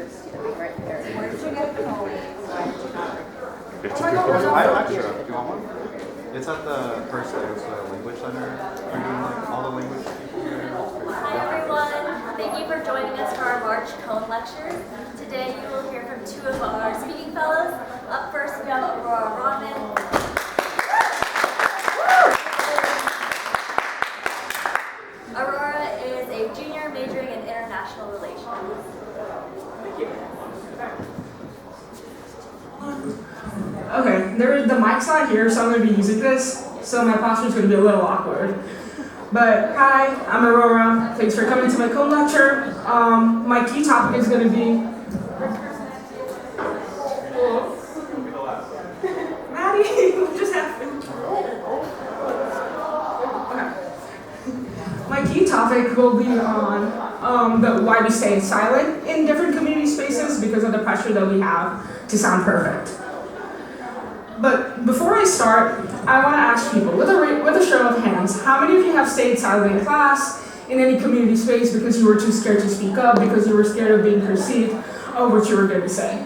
words to be right there. Where did you get the phone? Why did you not record? I have extra. Do you want one? It's at the first day. It's the language center. We're doing like all the language people here. Hi everyone, thank you for joining us for our March Kohn Lectures. Today you will hear from two of our speaking fellows. Up first we have Aurora Rahman. Aurora is a junior majoring in international relations. Thank you. Okay, the mic's not here, so I'm going to be using this, so my posture's going to be a little awkward. But hi, I'm Aurora. Thanks for coming to my Kohn lecture. My key topic is going to be... Maddie, what just happened? Okay. My key topic will be on why we stay silent in different community spaces because of the pressure that we have to sound perfect. But before I start, I want to ask people, with a show of hands, how many of you have stayed silent in class, in any community space, because you were too scared to speak up, because you were scared of being perceived of what you were going to say?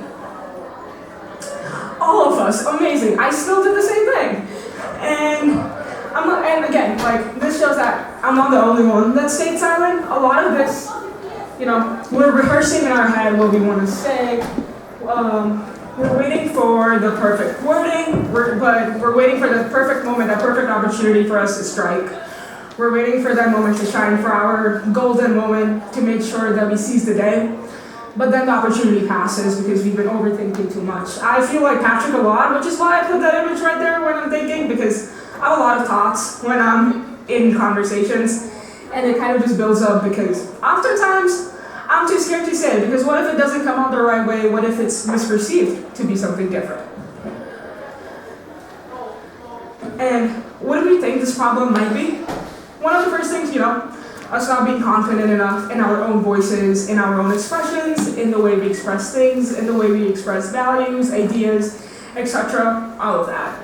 All of us, amazing. I still did the same thing. And again, like, this shows that I'm not the only one that stayed silent. A lot of this, we're rehearsing in our head what we want to say. We're waiting for the perfect wording, but we're waiting for the perfect moment, that perfect opportunity for us to strike. We're waiting for that moment to shine, for our golden moment to make sure that we seize the day. But then the opportunity passes because we've been overthinking too much. I feel like Patrick a lot, which is why I put that image right there when I'm thinking, because I have a lot of thoughts when I'm in conversations, and it kind of just builds up because oftentimes, I'm too scared to say it, because what if it doesn't come out the right way? What if it's misperceived to be something different? And what do we think this problem might be? One of the first things, us not being confident enough in our own voices, in our own expressions, in the way we express things, in the way we express values, ideas, etc., all of that.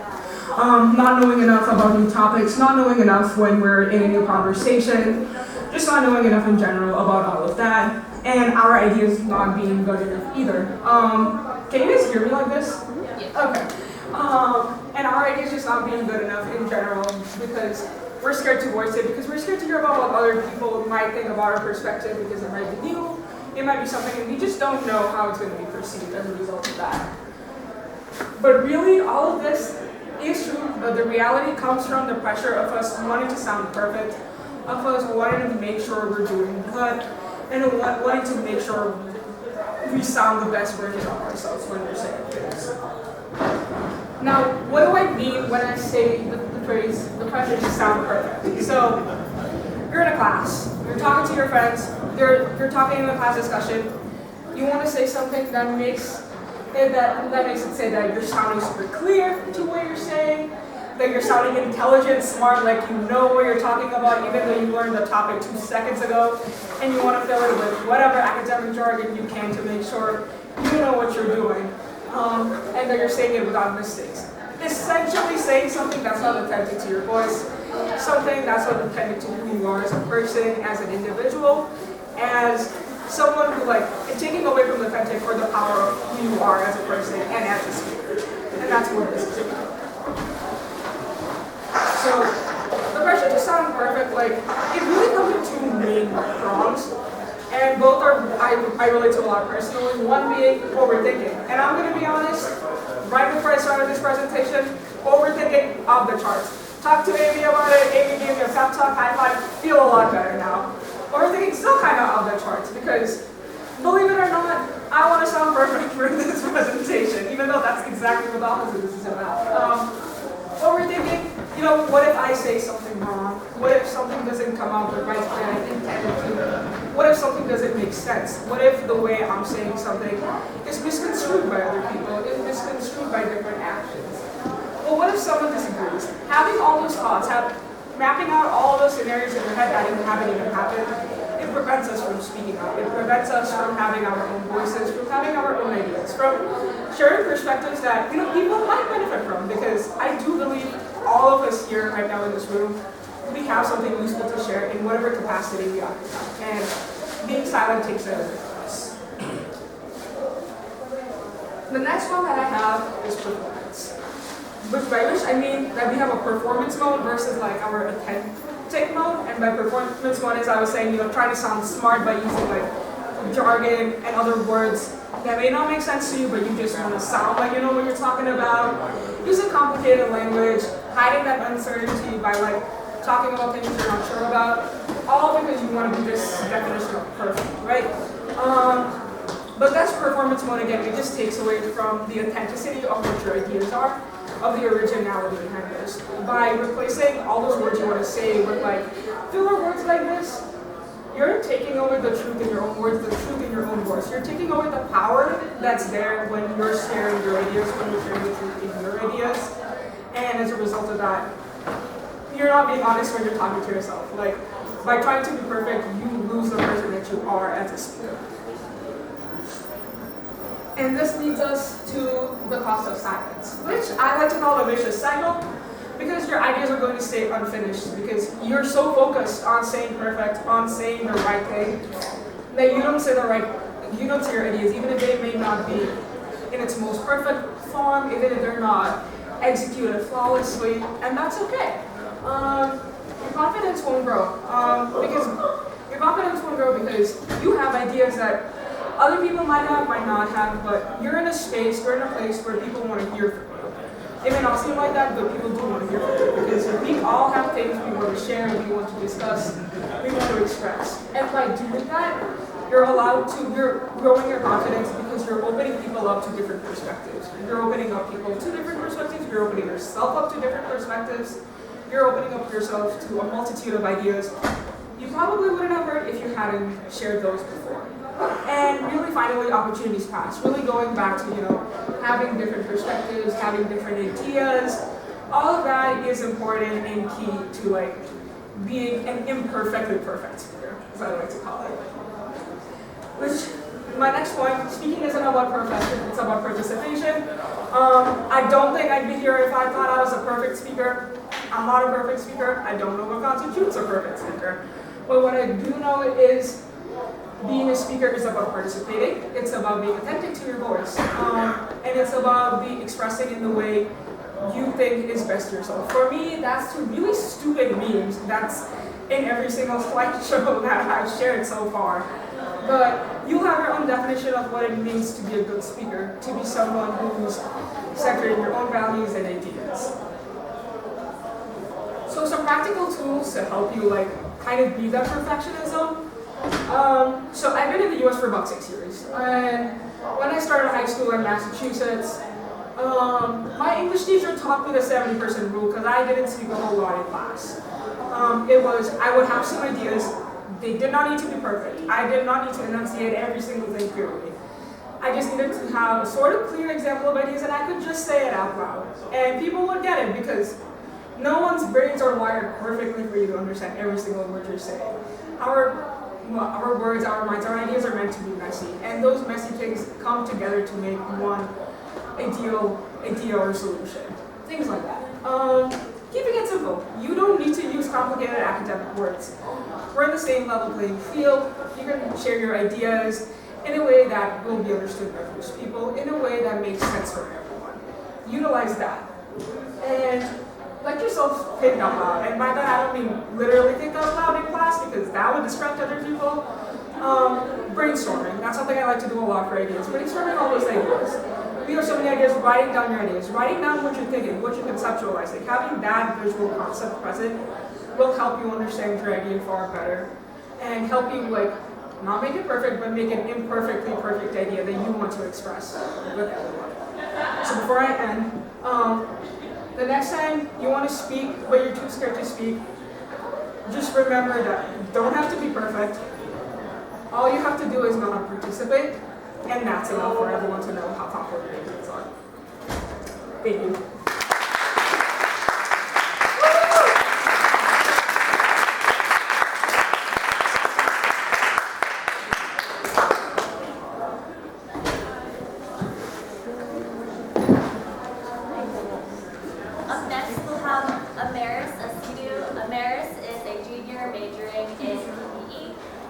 Not knowing enough about new topics, not knowing enough when we're in a new conversation, just not knowing enough in general about all of that. And our ideas not being good enough either. Can you guys hear me like this? Okay. And our ideas just not being good enough in general because we're scared to voice it, because we're scared to hear about what other people might think about our perspective, because it might be new, it might be something, and we just don't know how it's going to be perceived as a result of that. But really, all of this is true, but the reality comes from the pressure of us wanting to sound perfect, of us wanting to make sure we're doing good, and wanting to make sure we sound the best version of ourselves when we're saying things. Now, what do I mean when I say the phrase, the pressure to sound perfect? So, you're in a class, you're talking to your friends, you're talking in a class discussion, you want to say something that makes it say that you're sounding super clear to what you're saying, that you're sounding intelligent, smart, like you know what you're talking about, even though you learned the topic 2 seconds ago, and you want to fill it with whatever academic jargon you can to make sure you know what you're doing, and that you're saying it without mistakes. Essentially saying something that's not authentic to your voice, something that's not authentic to who you are as a person, as an individual, as someone who, taking away from the authentic or the power of who you are as a person and as a speaker. And that's what this is about. So, the pressure to sound perfect, it really comes in two main prongs. And both are, I relate to a lot personally. One being overthinking. And I'm going to be honest, right before I started this presentation, overthinking off the charts. Talked to Amy about it, Amy gave me a pep talk, high five, feel a lot better now. Overthinking still kind of off the charts because, believe it or not, I want to sound perfect for this presentation, even though that's exactly what the opposite of this is about. Overthinking, what if I say something wrong? What if something doesn't come out the right way I intended to? What if something doesn't make sense? What if the way I'm saying something is misconstrued by other people, is misconstrued by different actions? Well, what if someone disagrees? Having all those thoughts, mapping out all those scenarios in your head that haven't even happened, it prevents us from speaking up. It prevents us from having our own voices, from having our own ideas, from sharing perspectives that people might benefit from. Because I do believe all of us here right now in this room, we have something useful to share in whatever capacity we occupy. And being silent takes that away from us. The next one that I have is performance. By which I mean that we have a performance mode versus like our authentic mode. And by performance mode, as I was saying, try to sound smart by using like jargon and other words that may not make sense to you, but you just want to sound like you know what you're talking about. Using complicated language, hiding that uncertainty by like talking about things you're not sure about, all because you want to be this definition of perfect, right? But that's performance mode again. It just takes away from the authenticity of what your ideas are, of the originality behind this. By replacing all those words you want to say with like filler words like this, you're taking over the truth in your own words, the truth in your own voice. You're taking over the power that's there when you're sharing your ideas, when you're sharing the truth in your ideas. And as a result of that, you're not being honest when you're talking to yourself. Like, by trying to be perfect, you lose the person that you are as a speaker. And this leads us to the cost of silence, which I like to call a vicious cycle, because your ideas are going to stay unfinished, because you're so focused on saying perfect, on saying the right thing, that you don't say your ideas, even if they may not be in its most perfect form, even if they're not executed flawlessly, and that's okay. Your confidence won't grow, because you have ideas that other people might have, might not have, but you're in a space, you're in a place where people want to hear from you. It may not seem like that, but people do want to hear from you, because we all have things we want to share, we want to discuss, we want to express. And by doing that, you're growing your confidence because you're opening people up to different perspectives. You're opening up people to different perspectives, you're opening yourself up to different perspectives, you're opening up yourself to a multitude of ideas you probably wouldn't have heard if you hadn't shared those before. And really finally, opportunities pass. Really going back to, having different perspectives, having different ideas. All of that is important and key to like being an imperfectly perfect speaker, as I like to call it. Which, my next point, speaking isn't about perfection, it's about participation. I don't think I'd be here if I thought I was a perfect speaker. I'm not a perfect speaker. I don't know what constitutes a perfect speaker. But what I do know is being a speaker is about participating. It's about being authentic to your voice. And it's about expressing in the way you think is best to yourself. For me, that's through really stupid memes. That's in every single slideshow that I've shared so far. But you have your own definition of what it means to be a good speaker, to be someone who's centered in your own values and ideas. So some practical tools to help you kind of be that perfectionism. So I've been in the US for about 6 years. And when I started high school in Massachusetts, my English teacher taught me the 70% rule because I didn't speak a whole lot in class. I would have some ideas. They did not need to be perfect. I did not need to enunciate every single thing clearly. I just needed to have a sort of clear example of ideas and I could just say it out loud. And people would get it because no one's brains are wired perfectly for you to understand every single word you're saying. Our words, our minds, our ideas are meant to be messy. And those messy things come together to make one ideal solution. Things like that. Keeping it simple. You don't need to use complicated academic words. We're in the same level playing field. You can share your ideas in a way that will be understood by most people, in a way that makes sense for everyone. Utilize that. And let yourself think out loud. And by that I don't mean literally think out loud in class because that would distract other people. Brainstorming. That's something I like to do a lot for ideas. Brainstorming all those ideas. We have so many ideas, writing down your ideas, writing down what you're thinking, what you're conceptualizing. Having that visual concept present will help you understand your idea far better and help you not make it perfect, but make an imperfectly perfect idea that you want to express with everyone. So before I end, the next time you want to speak, but you're too scared to speak, just remember that you don't have to be perfect. All you have to do is know how to participate. And that's enough for everyone to know how thoughtful your ideas are. Thank you. Up next, we'll have Amaris Asiedu. Amaris is a junior majoring in PE.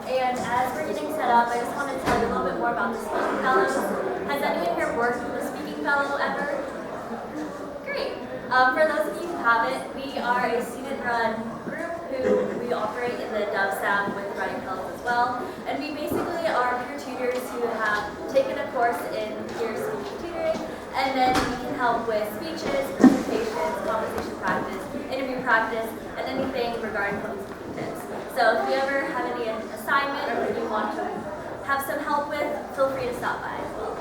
And as we're getting set up, I just want to tell you a little bit more about the Speaking Fellows. Has anyone here worked with the Speaking speaking fellow ever? Great. For those of you who haven't, we are a student-run group who we operate in the DovSAP with writing fellows as well. And we basically are peer tutors who have taken a course in peer speaking tutoring, and then we can help with speeches, presentations, conversation practice, interview practice, and anything regarding public speaking tips. So if you ever have any assignment or you want to have some help with, feel free to stop by as well.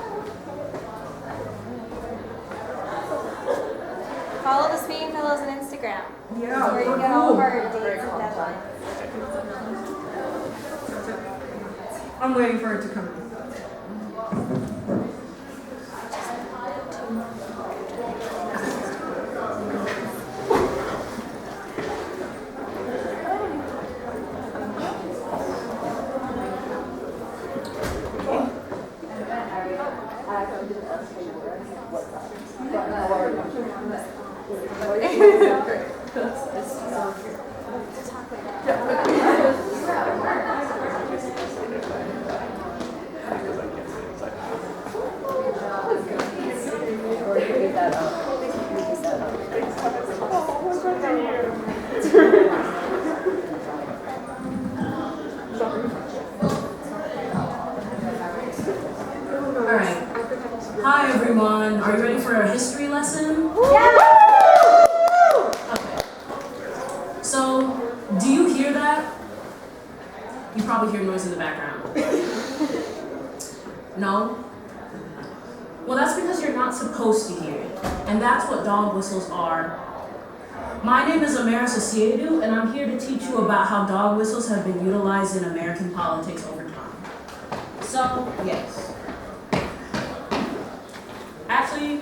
Follow the Speaking Fellows on Instagram. Yeah, That's where you get all of our dates and deadlines. I'm waiting for it to come in. Alright. Hi everyone. Are you ready for a history lesson? Yeah! Okay. So, do you hear that? You probably hear noise in the background. No? Well, that's because you're not supposed to hear it. And that's what dog whistles are. My name is Amaris Asiedu, and I'm here to teach you about how dog whistles have been utilized in American politics over time. So, yes. Actually,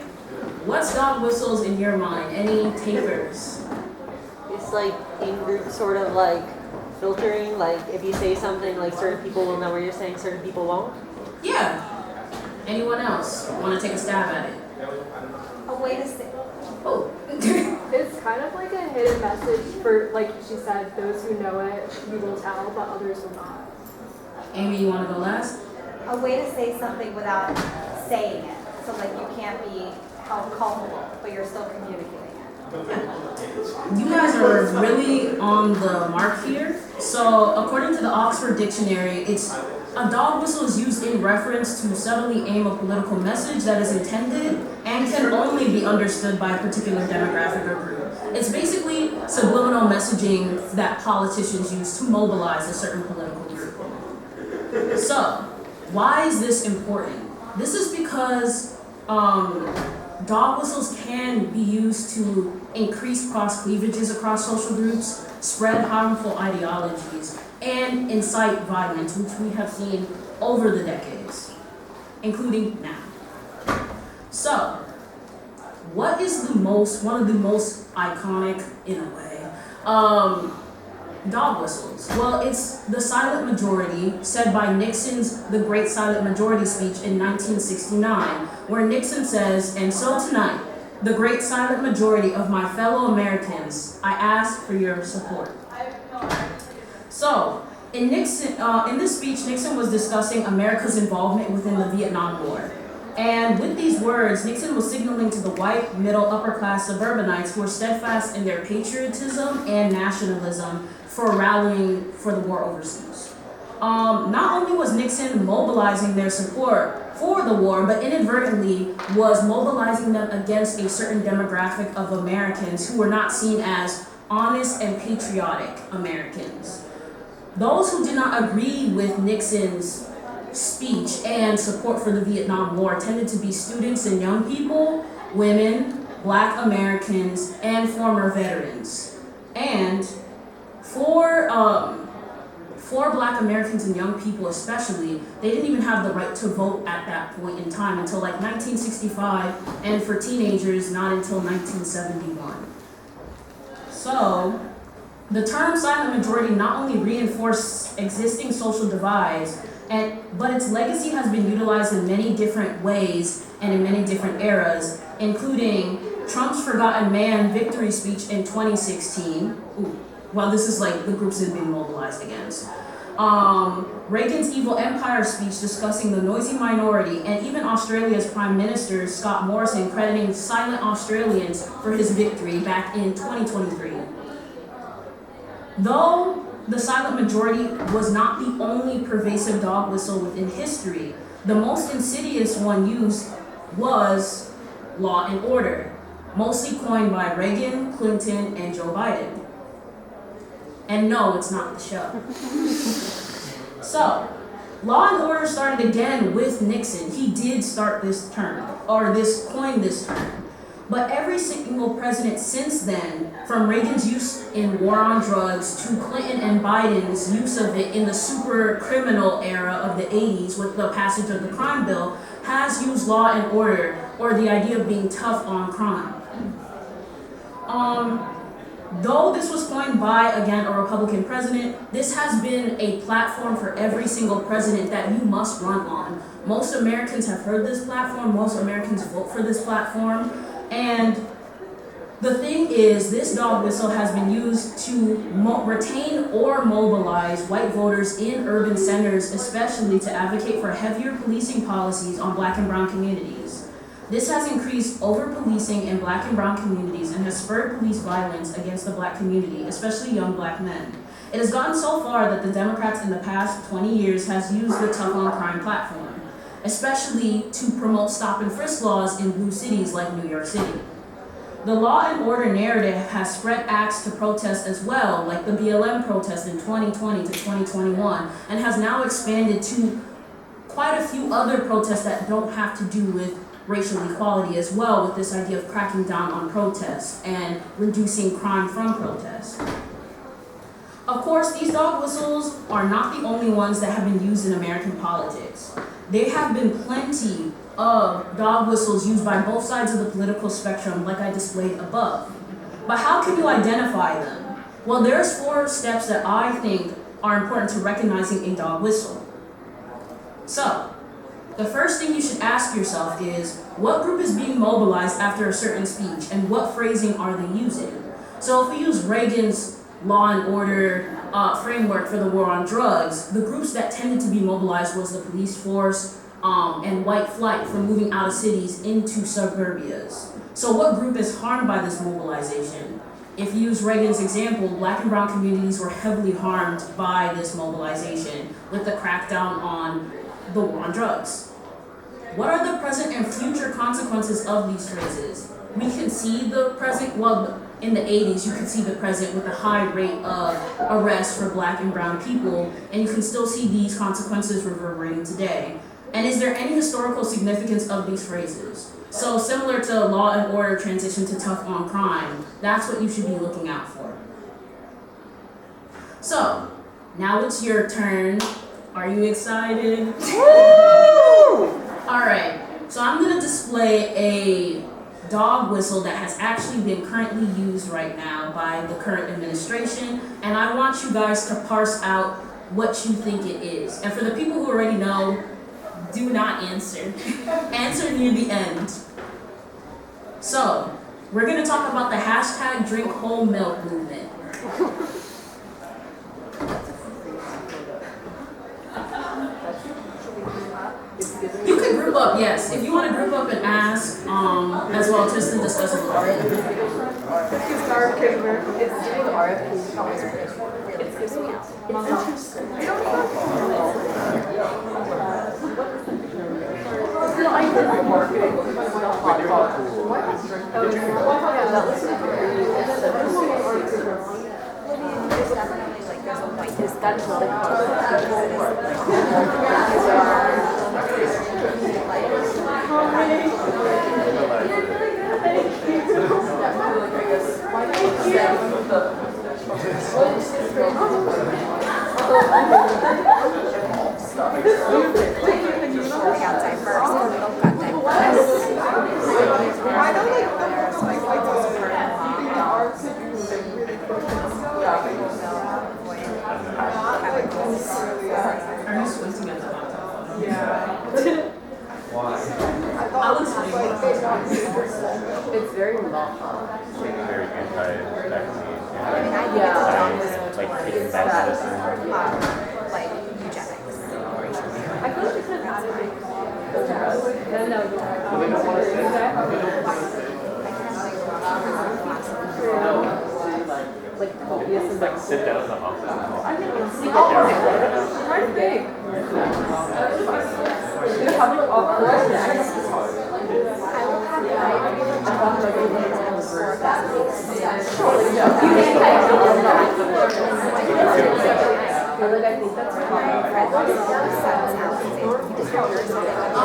what's dog whistles in your mind? Any takers? It's like in-group sort of like filtering, like if you say something, like certain people will know what you're saying, certain people won't. Yeah. Anyone else want to take a stab at it? A way to say. Oh. It's kind of like a hidden message for, like she said, those who know it, you will tell, but others will not. Amy, you want to go last? A way to say something without saying it. So like you can't be held culpable, but you're still communicating it. You guys are really on the mark here. So, according to the Oxford Dictionary, a dog whistle is used in reference to subtly aim a political message that is intended and can only be understood by a particular demographic or group. It's basically subliminal messaging that politicians use to mobilize a certain political group. So, why is this important? This is because dog whistles can be used to increase cross cleavages across social groups, spread harmful ideologies, and incite violence, which we have seen over the decades, including now. So, what is one of the most iconic, in a way, dog whistles? Well, it's the silent majority said by Nixon's The Great Silent Majority speech in 1969, where Nixon says, "And so tonight, the great silent majority of my fellow Americans, I ask for your support." So, in this speech, Nixon was discussing America's involvement within the Vietnam War. And with these words, Nixon was signaling to the white, middle, upper-class suburbanites who were steadfast in their patriotism and nationalism for rallying for the war overseas. Not only was Nixon mobilizing their support for the war, but inadvertently was mobilizing them against a certain demographic of Americans who were not seen as honest and patriotic Americans. Those who did not agree with Nixon's speech and support for the Vietnam War tended to be students and young people, women, Black Americans, and former veterans. And for Black Americans and young people especially, they didn't even have the right to vote at that point in time until like 1965, and for teenagers, not until 1971. So, the term silent majority not only reinforced existing social divides, but its legacy has been utilized in many different ways and in many different eras, including Trump's Forgotten Man victory speech in 2016. Well, this is like the groups that have been mobilized against. Reagan's Evil Empire speech discussing the noisy minority, and even Australia's Prime Minister Scott Morrison crediting silent Australians for his victory back in 2023. Though the silent majority was not the only pervasive dog whistle within history, the most insidious one used was Law and Order, mostly coined by Reagan, Clinton, and Joe Biden. And no, it's not the show. So, Law and Order started again with Nixon. He did start this term, or coined this term. But every single president since then, from Reagan's use in war on drugs to Clinton and Biden's use of it in the super criminal era of the 80s with the passage of the crime bill, has used law and order, or the idea of being tough on crime. Though this was coined by, again, a Republican president, this has been a platform for every single president that you must run on. Most Americans have heard this platform, most Americans vote for this platform, and the thing is, this dog whistle has been used to retain or mobilize white voters in urban centers, especially to advocate for heavier policing policies on Black and brown communities. This has increased over-policing in Black and brown communities and has spurred police violence against the Black community, especially young Black men. It has gotten so far that the Democrats in the past 20 years has used the tough on crime platform, especially to promote stop and frisk laws in blue cities like New York City. The law and order narrative has spread acts to protest as well, like the BLM protest in 2020 to 2021, and has now expanded to quite a few other protests that don't have to do with racial equality as well, with this idea of cracking down on protests and reducing crime from protests. Of course, these dog whistles are not the only ones that have been used in American politics. There have been plenty of dog whistles used by both sides of the political spectrum, like I displayed above. But how can you identify them? Well, there's 4 steps that I think are important to recognizing a dog whistle. So, the first thing you should ask yourself is, what group is being mobilized after a certain speech, and what phrasing are they using? So if we use Reagan's law and order framework for the war on drugs, the groups that tended to be mobilized was the police force and white flight for moving out of cities into suburbias. So what group is harmed by this mobilization? If you use Reagan's example, Black and brown communities were heavily harmed by this mobilization with the crackdown on the war on drugs. What are the present and future consequences of these phrases? We can see the present, well, in the 80s, you can see the present with a high rate of arrests for Black and brown people, and you can still see these consequences reverberating today. And is there any historical significance of these phrases? So similar to law and order transition to tough on crime, that's what you should be looking out for. So, now it's your turn. Are you excited? Alright, so I'm going to display a dog whistle that has actually been currently used right now by the current administration, and I want you guys to parse out what you think it is. And for the people who already know, do not answer. Answer near the end. So, we're going to talk about the hashtag drink whole milk movement. You can group up, yes. If you want to group up and ask, as well, just to discuss it. Are you squinting at the laptop? Yeah. Why? It's very long. Very anti-vaccine. I mean, I think it's a dog whistle to us. Like, No, Like copious and like Sit down in the office. hard thing. It's probably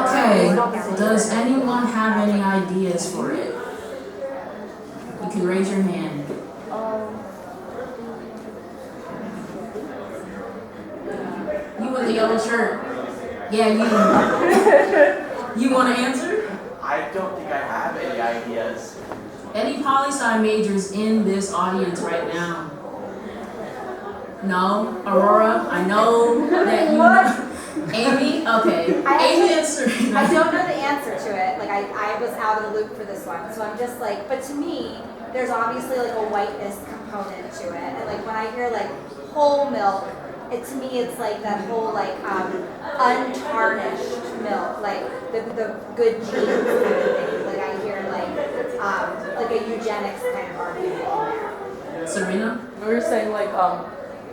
Okay, does anyone have any ideas for it? You can raise your hand. You in the yellow shirt. Yeah, you. You want to answer? I don't think I have any ideas. Any poli-sci majors in this audience right now? No? Aurora, I know that you know. Amy? Okay. Amy and Serena. I don't know the answer to it. Like I was out of the loop for this one. So I'm just like, but to me, there's obviously like a whiteness component to it. And like when I hear like whole milk, to me it's like that whole like untarnished milk, like the good genes kind of thing. Like I hear like a eugenics kind of argument in there. Serena? We were saying like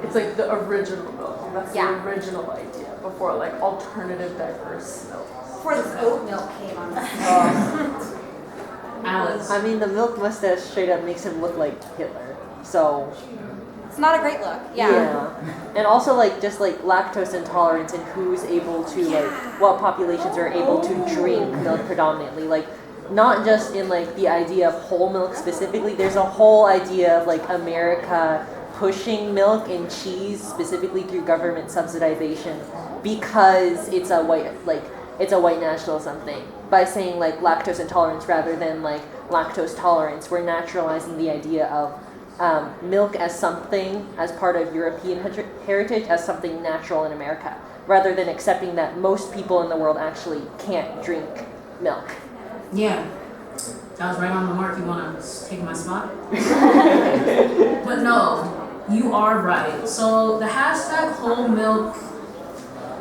it's like the original milk. That's Yeah. the original idea before like alternative diverse milk. Before this oat milk came on the scene. Alice. I mean, the milk mustache straight up makes him look like Hitler. So It's not a great look. Yeah. and also like just like lactose intolerance and who's able to like what populations are able to drink milk predominantly. Like not just in like the idea of whole milk specifically. There's a whole idea of like America pushing milk and cheese specifically through government subsidization because it's a white nationalism thing. By saying like lactose intolerance rather than like lactose tolerance, we're naturalizing the idea of milk as something, as part of European heritage, as something natural in America, rather than accepting that most people in the world actually can't drink milk. Yeah. That was right on the mark. You want to take my spot? But no, you are right. So the hashtag whole milk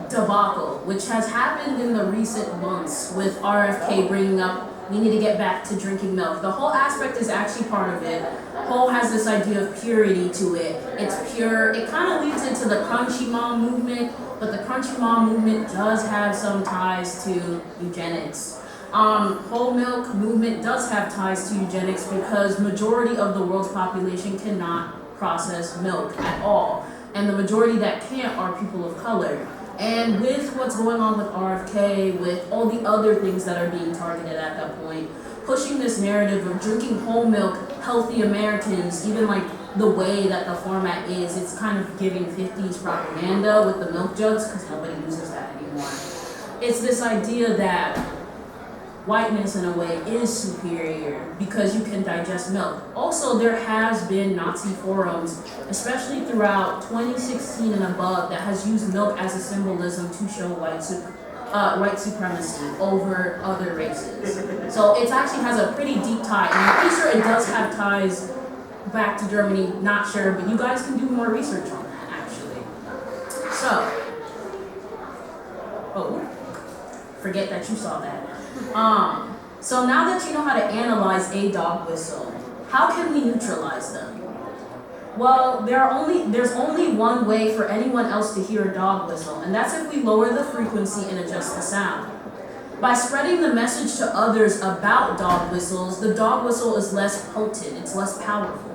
debacle, which has happened in the recent months with RFK bringing up we need to get back to drinking milk. The whole aspect is actually part of it. Whole has this idea of purity to it. It's pure. It kind of leads into the crunchy mom movement, but the crunchy mom movement does have some ties to eugenics. Whole milk movement does have ties to eugenics because majority of the world's population cannot process milk at all. And the majority that can't are people of color. And with what's going on with RFK, with all the other things that are being targeted at that point, pushing this narrative of drinking whole milk, healthy Americans, even like the way that the format is, it's kind of giving 50s propaganda with the milk jugs, because nobody uses that anymore. It's this idea that whiteness in a way is superior because you can digest milk. Also, there has been Nazi forums, especially throughout 2016 and above, that has used milk as a symbolism to show white supremacy over other races. So it actually has a pretty deep tie, and I'm pretty sure it does have ties back to Germany, not sure, but you guys can do more research on that, actually. Forget that you saw that. So now that you know how to analyze a dog whistle, how can we neutralize them? Well, there's only one way for anyone else to hear a dog whistle, and that's if we lower the frequency and adjust the sound. By spreading the message to others about dog whistles, the dog whistle is less potent, it's less powerful.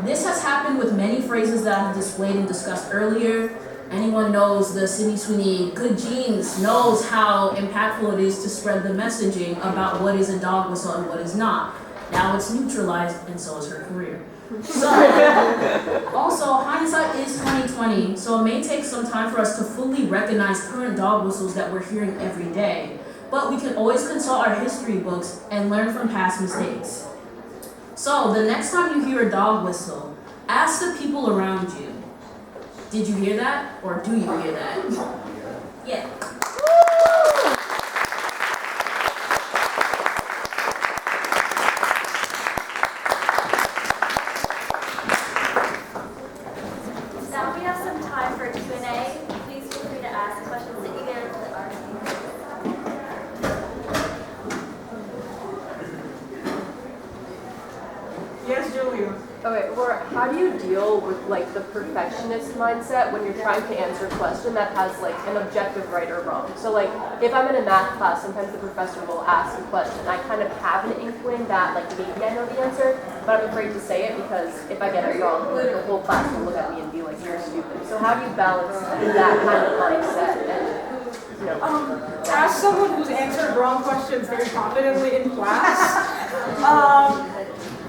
This has happened with many phrases that I have displayed and discussed earlier. Anyone knows the Sydney Sweeney good genes knows how impactful it is to spread the messaging about what is a dog whistle and what is not. Now it's neutralized, and so is her career. So, also, hindsight is 2020, so it may take some time for us to fully recognize current dog whistles that we're hearing every day. But we can always consult our history books and learn from past mistakes. So, the next time you hear a dog whistle, ask the people around you, did you hear that, or do you hear that? Yeah. Now we have some time for Q&A. Please feel free to ask questions to either of our speakers. how do you deal with like the perfectionist mindset when you're trying to answer a question that has like an objective right or wrong? So like if I'm in a math class, sometimes the professor will ask a question. I kind of have an inkling that like maybe I know the answer, but I'm afraid to say it because if I get it wrong, the whole class will look at me and be like, you're stupid. So how do you balance that kind of mindset and As someone who's answered wrong questions very confidently in class,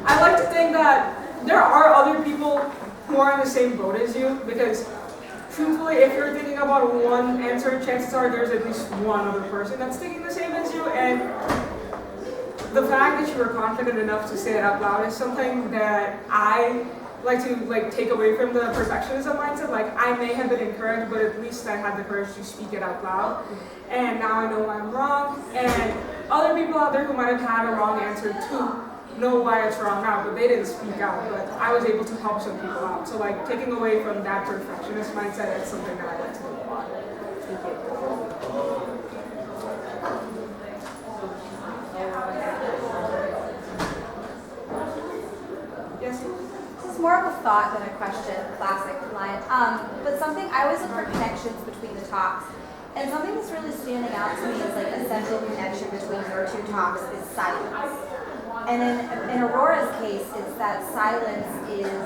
I like to think that there are other people who are in the same boat as you, because truthfully, if you're thinking about one answer, chances are there's at least one other person that's thinking the same as you, and the fact that you were confident enough to say it out loud is something that I like to take away from the perfectionism mindset. Like, I may have been incorrect, but at least I had the courage to speak it out loud, and now I know I'm wrong, and other people out there who might have had a wrong answer too know why it's wrong now, but they didn't speak out, but I was able to help some people out. So like taking away from that perfectionist mindset, that's something that I like to do a lot. Thank you. Yes? This is more of a thought than a question, classic line. But something, I always look for connections between the talks. And something that's really standing out to me is like a central connection between your two talks is silence. And in Aurora's case, it's that silence is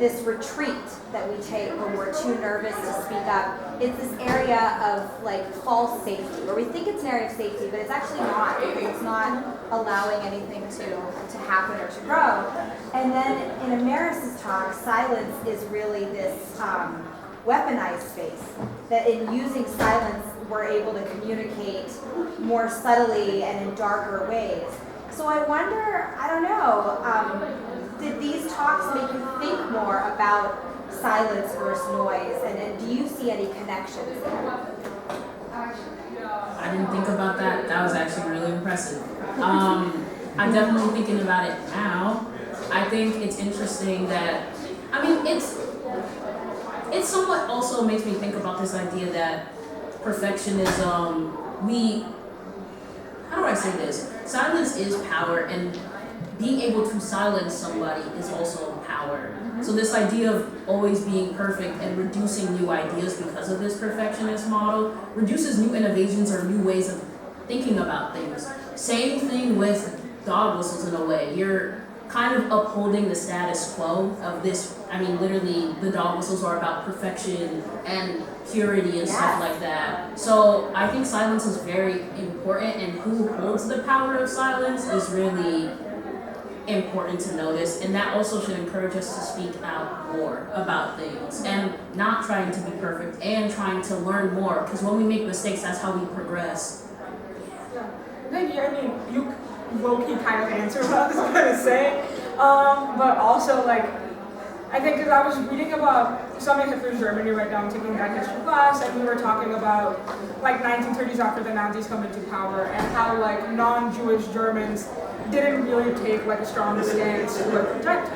this retreat that we take when we're too nervous to speak up. It's this area of like false safety, where we think it's an area of safety, but it's actually not, because it's not allowing anything to happen or to grow. And then in Amaris' talk, silence is really this weaponized space, that in using silence, we're able to communicate more subtly and in darker ways. So I wonder, I don't know, did these talks make you think more about silence versus noise, and do you see any connections there? I didn't think about that. That was actually really impressive. I'm definitely thinking about it now. I think it's interesting that, it somewhat also makes me think about this idea that perfectionism, how do I say this? Silence is power, and being able to silence somebody is also power. So this idea of always being perfect and reducing new ideas because of this perfectionist model reduces new innovations or new ways of thinking about things. Same thing with dog whistles in a way. You're kind of upholding the status quo of this. Literally, the dog whistles are about perfection and purity and stuff like that. So I think silence is very important, and who holds the power of silence is really important to notice, and that also should encourage us to speak out more about things and not trying to be perfect and trying to learn more, because when we make mistakes, that's how we progress. Yeah. You low-key kind of answered what I was going to say, but also I think because I was reading about Summit Hitler's Germany right now, I'm taking that history class, and we were talking about 1930s after the Nazis come into power, and how non-Jewish Germans didn't really take a strong stance to protect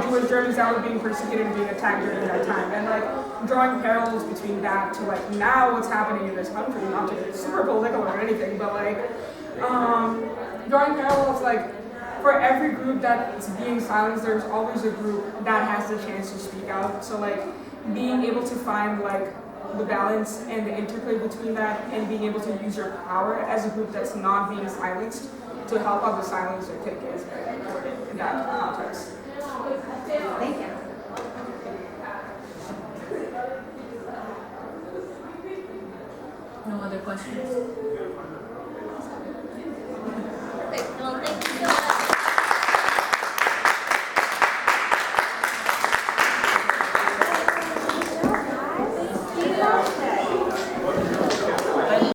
Jewish Germans that were being persecuted and being attacked during that time, and drawing parallels between that to now what's happening in this country, not to get super political or anything, but drawing parallels for every group that's being silenced, there's always a group that has the chance to speak out. So being able to find the balance and the interplay between that, and being able to use your power as a group that's not being silenced to help out the silence or take is very important in that context. Thank you. No other questions? Perfect. Well, thank